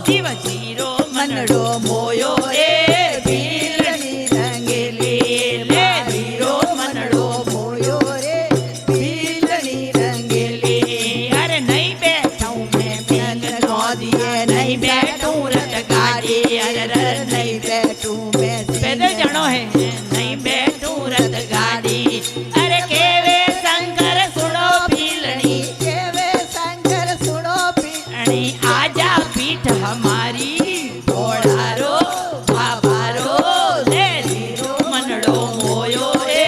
Shiv zero मनड़ो मोयो रे भीलनी रंगेली ले zero मनड़ो मोयो रे भीलनी रंगेली अरे नहीं बैठूं मैं भील नो दिए नहीं बैठूं रथ गाड़ी अरे नहीं बैठूं मैं पैदल जानो है नहीं बैठूं रथ गाड़ी अरे केवे शंकर सुनो भीलनी केवे शंकर सुनो भीलनी आजा पीठ हमारी घोड़ारो बाबारो ले जीरो मनड़ो मोयो रे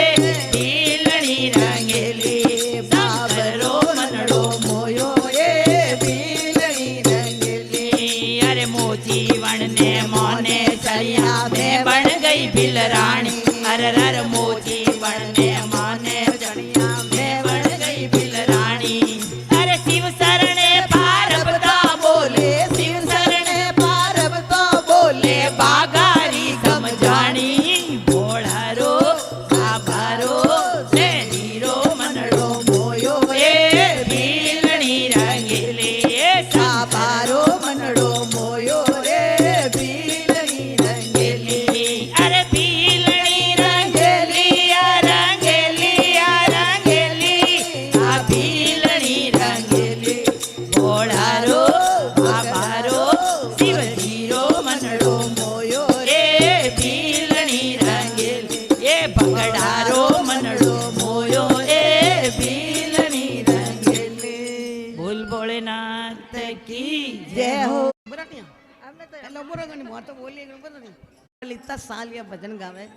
भीलनी रंगेली बाबरो मनड़ो मोयो रे भीलनी रंगेली अरे मोती वण ने मोने चलिया में बन गई भील रानी अरर मोती वण ने मोने चलिया में बन गई भील रानी अरे शिव शरणे पारबता बोले शिव शरणे पारबता बोले बागारी समझाणी भोळारो बाबारो ले जीरो मनड़ो मोयो ए भीलनी रंगेली साबारो मनड़ो मोयो रे भीलनी रंगेली अरे भीलनी रंगेली रंगेली रंगेली आ भीलनी रंगेली भोळारो बाबारो शिव जीरो मनड़ो मोयो रे भीलनी रंगेली ए भगड़ारो मनड़ो मोयो रे भीलनी रंगेली बोल भोलेनाथ की जय हो इतना साल या भजन गावे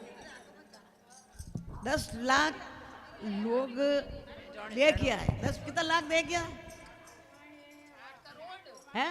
10 लाख लोग देख किया है 10 कितना लाख देख किया है